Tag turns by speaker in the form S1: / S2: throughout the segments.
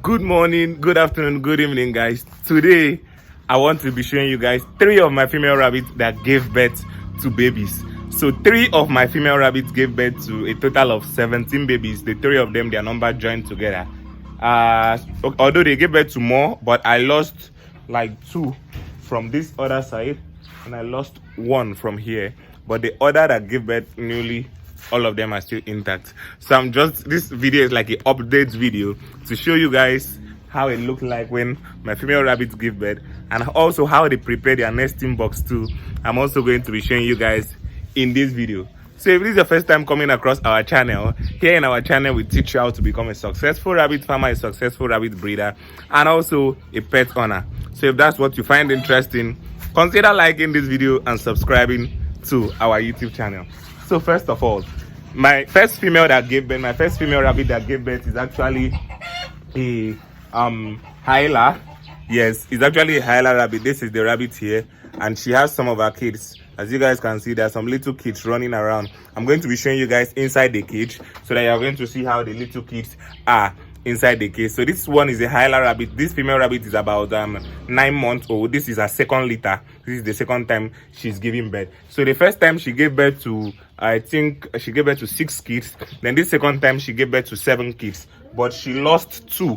S1: Good morning, good afternoon, good evening, guys. Today I want to be showing you guys 3 of my female rabbits that gave birth to babies. So 3 of my female rabbits gave birth to a total of 17 babies. The 3 of them, their number joined together. Although they gave birth to more, but I lost like 2 from this other side and I lost 1 from here. But the other that gave birth newly, all of them are still intact. So this video is like an update video to show you guys how it looked like when my female rabbits give birth, and also how they prepare their nesting box too. I'm also going to be showing you guys in this video. So if this is your first time coming across our channel, here in our channel we teach you how to become a successful rabbit farmer, a successful rabbit breeder, and also a pet owner. So if that's what you find interesting, consider liking this video and subscribing to our YouTube channel. So first of all, my first female rabbit that gave birth is actually a Hyla. Yes, it's actually a Hyla rabbit. This is the rabbit here, and she has some of her kids. As you guys can see, there are some little kids running around. I'm going to be showing you guys inside the cage so that you're going to see how the little kids are inside the cage. So this one is a Hyla rabbit. This female rabbit is about 9 months old. This is her second litter. This is the second time she's giving birth. So the first time she gave birth to, I think she gave birth to 6 kids. Then this second time she gave birth to 7 kids, but she lost 2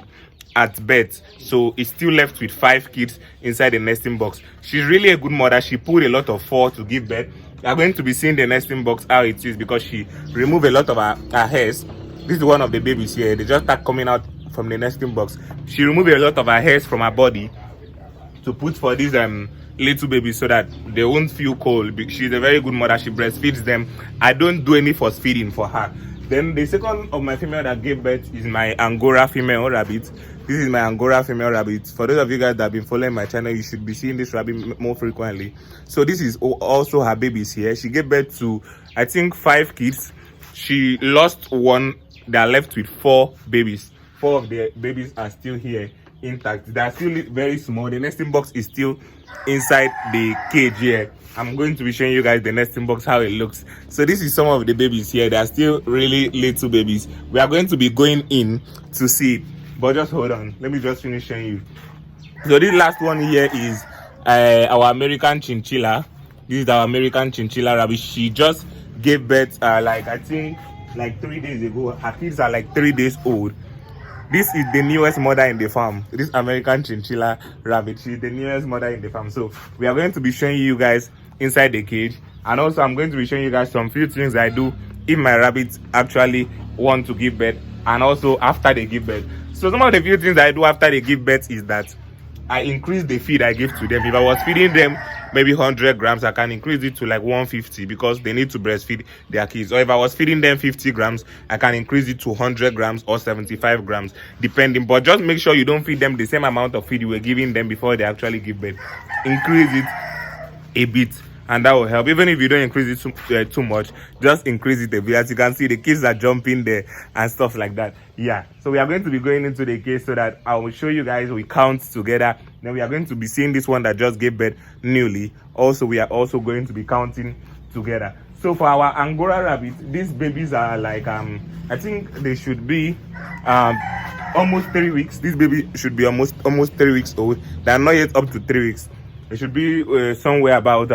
S1: at birth, so it's still left with 5 kids inside the nesting box. She's really a good mother. She pulled a lot of fur to give birth. You are going to be seeing the nesting box how it is, because she removed a lot of her hairs. This is one of the babies here. They just start coming out from the nesting box. She removed a lot of her hairs from her body to put for these little babies so that they won't feel cold. She's a very good mother. She breastfeeds them. I don't do any force feeding for her. Then the second of my female that gave birth is my Angora female rabbit. This is my Angora female rabbit. For those of you guys that have been following my channel, you should be seeing this rabbit more frequently. So this is also her babies here. She gave birth to, I think, 5 kids. She lost 1. They are left with 4 babies. 4 of the babies are still here intact. They are still very small. The nesting box is still inside the cage here. I'm going to be showing you guys the nesting box, how it looks. So this is some of the babies here. They are still really little babies. We are going to be going in to see, but just hold on, let me just finish showing you. So this last one here is our American Chinchilla. This is our American Chinchilla rabbit. She just gave birth I think 3 days ago. Her kids are like 3 days old. This is the newest mother in the farm. This American Chinchilla rabbit, she's the newest mother in the farm. So we are going to be showing you guys inside the cage, and also I'm going to be showing you guys some few things I do if my rabbits actually want to give birth, and also after they give birth. So some of the few things I do after they give birth is that I increase the feed I give to them. If I was feeding them maybe 100 grams, I can increase it to like 150 because they need to breastfeed their kids. Or if I was feeding them 50 grams, I can increase it to 100 grams or 75 grams, depending. But just make sure you don't feed them the same amount of feed you were giving them before they actually give birth. Increase it a bit, and that will help. Even if you don't increase it too much, just increase it a bit. As you can see, the kids are jumping there and stuff like that. Yeah, so we are going to be going into the case so that I will show you guys, we count together. Then we are going to be seeing this one that just gave birth newly. Also, we are also going to be counting together. So for our Angora rabbit, these babies are like I think they should be almost 3 weeks. This baby should be almost 3 weeks old. They are not yet up to 3 weeks. It should be somewhere about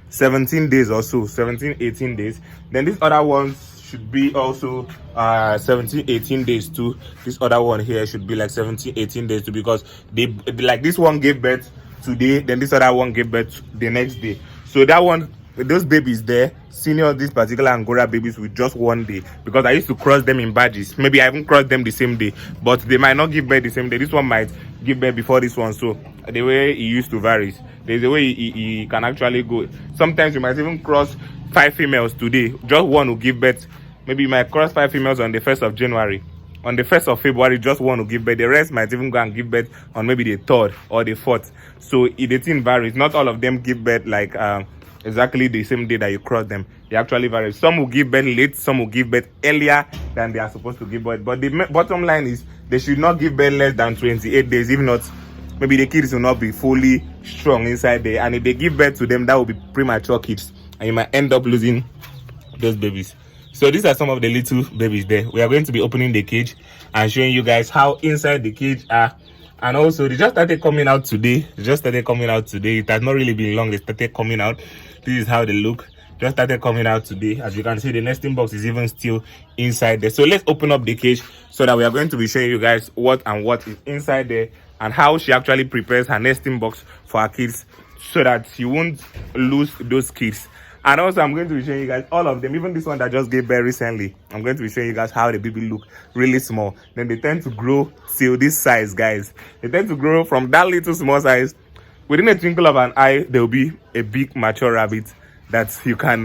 S1: 17 days or so, 18 days. Then these other ones should be also 18 days too. This other one here should be like 18 days too, because they, like, this one gave birth today, then this other one gave birth the next day. So that one, those babies there, senior, these particular Angora babies with just 1 day, because I used to cross them in batches. Maybe I haven't crossed them the same day, but they might not give birth the same day. This one might give birth before this one. So the way he used to varies. There's a way he can actually go. Sometimes you might even cross 5 females today. Just one will give birth. Maybe you might cross 5 females on the 1st of January. On the 1st of February, just one will give birth. The rest might even go and give birth on maybe the 3rd or the 4th. So the thing varies. Not all of them give birth like exactly the same day that you cross them. They actually vary. Some will give birth late, some will give birth earlier than they are supposed to give birth. But the bottom line is they should not give birth less than 28 days. If not, maybe the kids will not be fully strong inside there. And if they give birth to them, that will be premature kids. And you might end up losing those babies. So these are some of the little babies there. We are going to be opening the cage and showing you guys how inside the cage are. And also, they just started coming out today. It has not really been long. They started coming out. This is how they look. Just started coming out today. As you can see, the nesting box is even still inside there. So let's open up the cage so that we are going to be showing you guys what is inside there and how she actually prepares her nesting box for her kids so that she won't lose those kids. And also, I'm going to be showing you guys all of them, even this one that just gave birth recently. I'm going to be showing you guys how the baby look really small. Then they tend to grow till this size, guys. They tend to grow from that little small size. Within a twinkle of an eye, there will be a big mature rabbit that you guys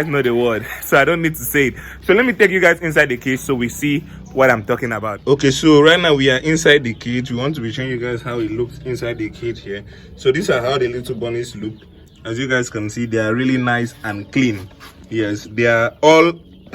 S1: know the word, so I don't need to say it. So let me take you guys inside the cage so we see what I'm talking about. Okay, so right now we are inside the cage. We want to be showing you guys how it looks inside the cage here. So these are how the little bunnies look. As you guys can see, they are really nice and clean. Yes, they are all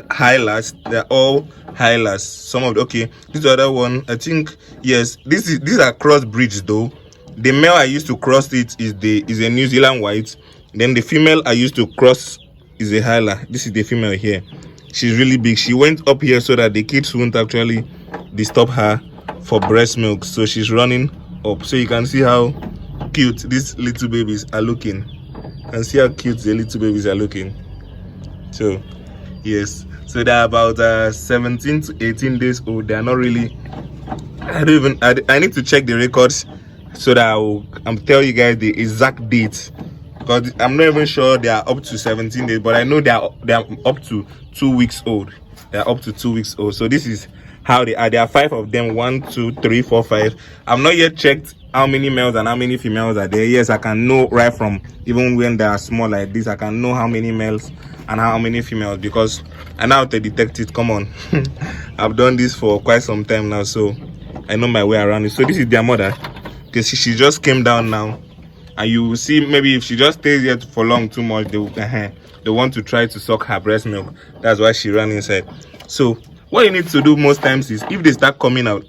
S1: Hylas. They are all Hylas. Some of the, okay, this other one, I think, yes, these are cross breeds though. The male I used to cross it is a New Zealand white. Then the female I used to cross is a Hyla. This is the female here. She's really big. She went up here so that the kids won't actually disturb her for breast milk. So she's running up. So you can see how cute these little babies are looking. And see how cute the little babies are looking. So yes, so they're about 17 to 18 days old. They are not really, I need to check the records so that I'm telling you guys the exact date, because I'm not even sure they are up to 17 days, but I know they are up to 2 weeks old. They are up to 2 weeks old. So this is how they are. There are 5 of them. 1, 2, 3, 4, 5. I've not yet checked how many males and how many females are there. Yes, I can know right from, even when they are small like this, I can know how many males and how many females, because I know how to detect it. Come on. I've done this for quite some time now, so I know my way around it. So this is their mother, because she just came down now, and you will see, maybe if she just stays here for long too much, they want to try to suck her breast milk. That's why she ran inside. So what you need to do most times is, if they start coming out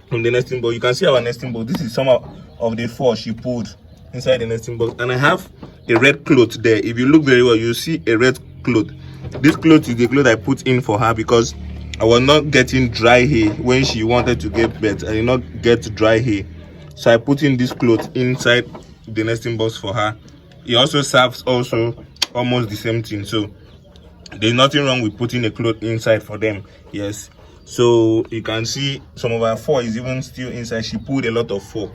S1: from the nesting box, you can see our nesting box. This is some of the 4 she pulled inside the nesting box, and I have a red cloth there. If you look very well, you see a red cloth. This cloth is the cloth I put in for her because I was not getting dry hair when she wanted to get birth. I did not get dry hair, so I put in this cloth inside the nesting box for her. It also serves also almost the same thing, so there's nothing wrong with putting a cloth inside for them. Yes, so you can see some of our 4 is even still inside. She pulled a lot of 4.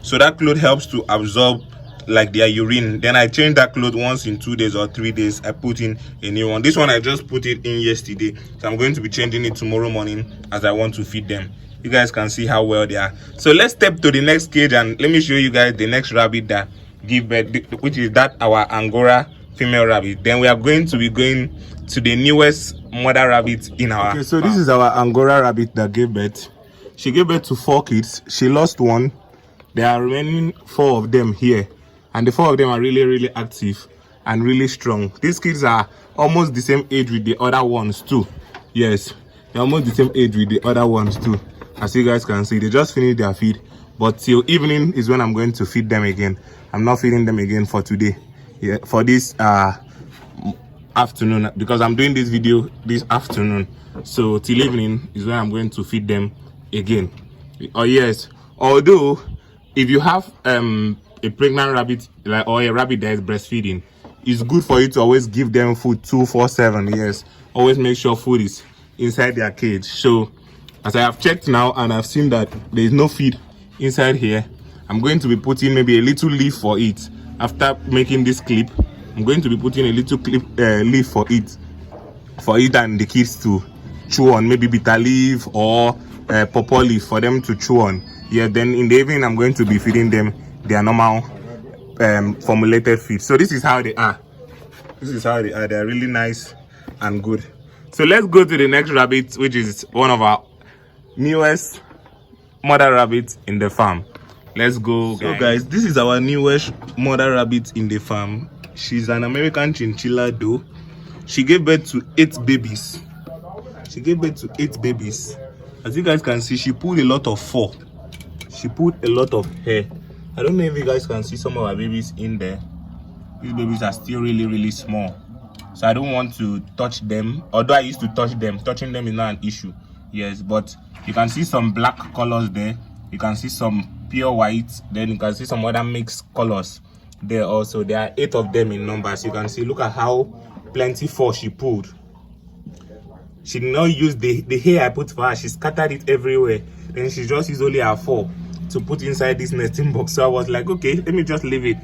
S1: So that cloth helps to absorb like their urine. Then I change that cloth once in 2 days or 3 days. I put in a new one. This one I just put it in yesterday, so I'm going to be changing it tomorrow morning as I want to feed them. You guys can see how well they are. So let's step to the next cage and let me show you guys the next rabbit that give birth, which is that our Angora female rabbit. Then we are going to be going to the newest mother rabbit in our farm. So this is our Angora rabbit that gave birth. She gave birth to 4 kids. She lost 1. There are remaining 4 of them here, and the 4 of them are really active and really strong. These kids are almost the same age with the other ones too. Yes, they're almost the same age with the other ones too. As you guys can see, they just finished their feed, but till evening is when I'm going to feed them again. I'm not feeding them again for today, yeah, for this afternoon, because I'm doing this video this afternoon. So till evening is when I'm going to feed them again. Oh yes, although if you have a pregnant rabbit, like, or a rabbit that is breastfeeding, it's good for you to always give them food 24/7. Yes, always make sure food is inside their cage. So as I have checked now and I've seen that there is no feed inside here, I'm going to be putting maybe a little leaf for it. After making this clip, I'm going to be putting a little leaf for it and the kids to chew on, maybe bitter leaf or pawpaw leaf for them to chew on. Yeah, then in the evening I'm going to be feeding them their normal formulated feed. So this is how they are. They're really nice and good. So let's go to the next rabbit, which is one of our newest mother rabbits in the farm. Let's go, guys. So guys, this is our newest mother rabbit in the farm. She's an American Chinchilla though. She gave birth to 8 babies. As you guys can see, she pulled a lot of fur. She pulled a lot of hair. I don't know if you guys can see some of our babies in there. These babies are still really small. so I don't want to touch them. Although I used to touch them, touching them is not an issue. Yes, but you can see some black colors there. You can see some pure white. Then you can see some other mixed colors there also. There are 8 of them in numbers. You can see, look at how plentiful she pulled. She did not use the hair I put for her. She scattered it everywhere. Then she just used only her 4 to put inside this nesting box. So I was like, okay, let me just leave it.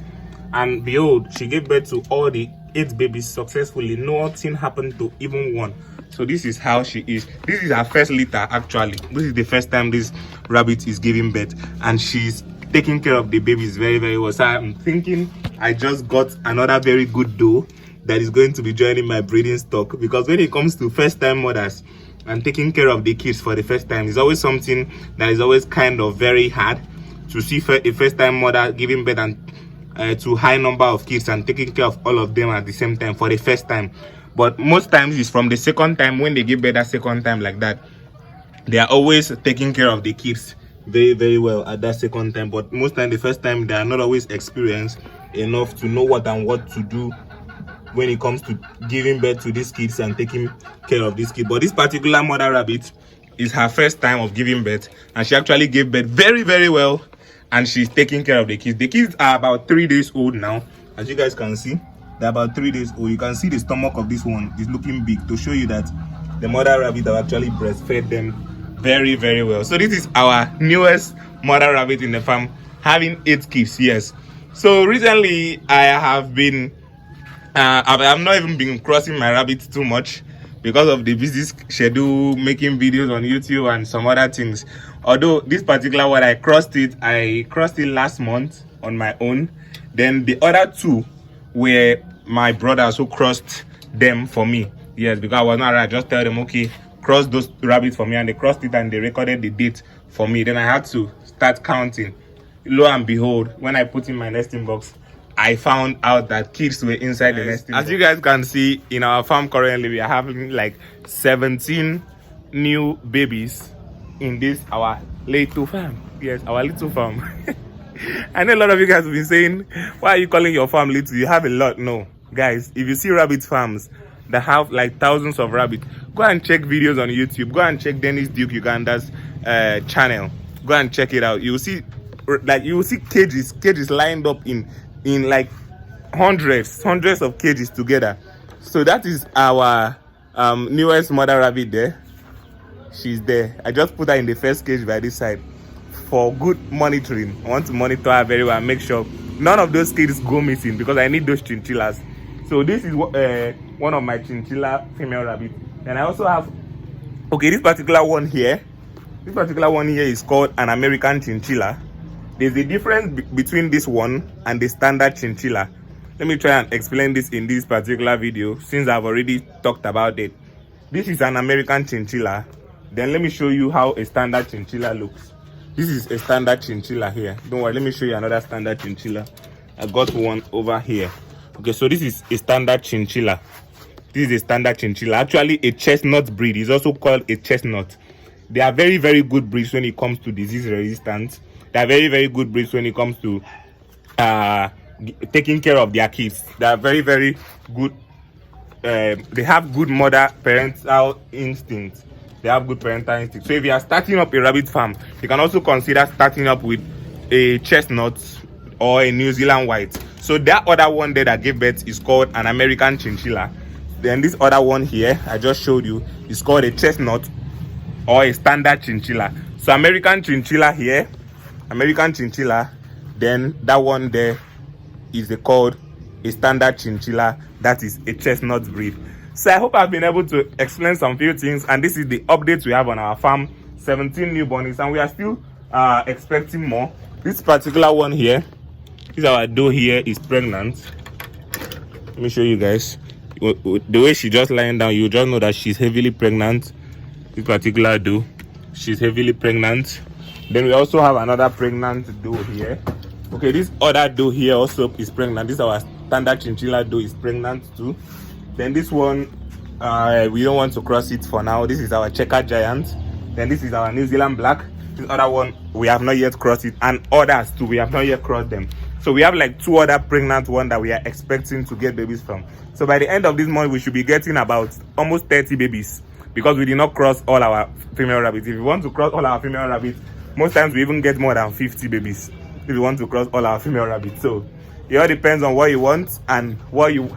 S1: And behold, she gave birth to all the 8 babies successfully. Nothing happened to even one. So this is how she is. This is her first litter, actually. This is the first time this rabbit is giving birth, and she's taking care of the babies very, very well. So I'm thinking I just got another very good doe that is going to be joining my breeding stock, because when it comes to first-time mothers and taking care of the kids for the first time, it's always something that is always kind of very hard to see a first-time mother giving birth and to high number of kids and taking care of all of them at the same time for the first time. But most times it's from the second time. When they give birth that second time like that, they are always taking care of the kids very, very well at that second time. But most time, the first time, they are not always experienced enough to know what to do when it comes to giving birth to these kids and taking care of these kids. But this particular mother rabbit is her first time of giving birth, and she actually gave birth very, very well, and she's taking care of the kids. The kids are about 3 days old now. As you guys can see, they're about 3 days old. You can see the stomach of this one is looking big, to show you that the mother rabbit have actually breastfed them very, very well. So this is our newest mother rabbit in the farm, having 8 kids. Yes. So recently I have been I've not even been crossing my rabbits too much because of the busy schedule, making videos on YouTube and some other things. Although this particular one, I crossed it last month on my own. Then the other 2 were my brothers who crossed them for me. Yes, because I was not right. I just tell them, okay, cross those rabbits for me, and they crossed it and they recorded the date for me. Then I had to start counting. Lo and behold, when I put in my nesting box, I found out that kids were inside the nesting box. As you guys can see, in our farm currently, we are having like 17 new babies in this our little farm. Yes, our little farm. I know a lot of you guys have been saying, why are you calling your farm little? You have a lot. No, guys, if you see rabbit farms that have like thousands of rabbits, go and check videos on YouTube. Go and check Dennis Duke Uganda's channel. Go and check it out. You will see cages lined up in like hundreds of cages together. So that is our newest mother rabbit there. She's there. I just put her in the first cage by this side for good monitoring. I want to monitor her very well and make sure none of those kids go missing, because I need those chinchillas. So this is one of my chinchilla female rabbits. And I also have, okay, this particular one here is called an American Chinchilla. There's a difference between this one and the standard chinchilla. Let me try and explain this in this particular video, since I've already talked about it. This is an American Chinchilla. Then let me show you how a standard chinchilla looks. This is a standard chinchilla here. Don't worry, let me show you another standard chinchilla. I got one over here. Okay, so this is a standard chinchilla. This is a standard chinchilla. Actually, a chestnut breed is also called a chestnut. They are very, very good breeds when it comes to disease resistance. They are very, very good breeds when it comes to taking care of their kids. They are very, very good. They have good parental instinct. They have good parental instinct. So if you are starting up a rabbit farm, you can also consider starting up with a chestnut or a New Zealand white. So that other one there that gave birth is called an American Chinchilla. Then this other one here I just showed you is called a chestnut or a standard chinchilla. So American Chinchilla here, American Chinchilla, then that one there is called a standard chinchilla, that is a chestnut breed. So I hope I've been able to explain some few things, and this is the updates we have on our farm. 17 newborns, and we are still expecting more. This particular one here, this our doe here, is pregnant. Let me show you guys. The way she just lying down, you just know that she's heavily pregnant. This particular doe, she's heavily pregnant. Then we also have another pregnant doe here. Okay, this other doe here also is pregnant. This our standard chinchilla doe is pregnant too. Then this one, we don't want to cross it for now. This is our checker giant. Then this is our New Zealand black. This other one, we have not yet crossed it, and others too, we have not yet crossed them. So we have like 2 other pregnant ones that we are expecting to get babies from. So by the end of this month, we should be getting about almost 30 babies, because we did not cross all our female rabbits. If you want to cross all our female rabbits, most times we even get more than 50 babies if you want to cross all our female rabbits. So it all depends on what you want and how you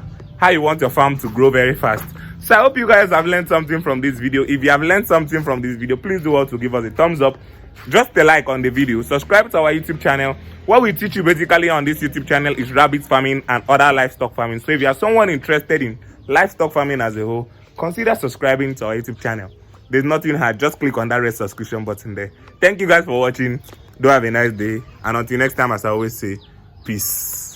S1: want your farm to grow very fast. So I hope you guys have learned something from this video. If you have learned something from this video, please do also give us a thumbs up, drop a like on the video, subscribe to our YouTube channel. What we teach you basically on this YouTube channel is rabbit farming and other livestock farming. So if you are someone interested in livestock farming as a whole, consider subscribing to our YouTube channel. There's nothing hard, just click on that red subscription button there. Thank you guys for watching. Do have a nice day, and until next time, as I always say, peace.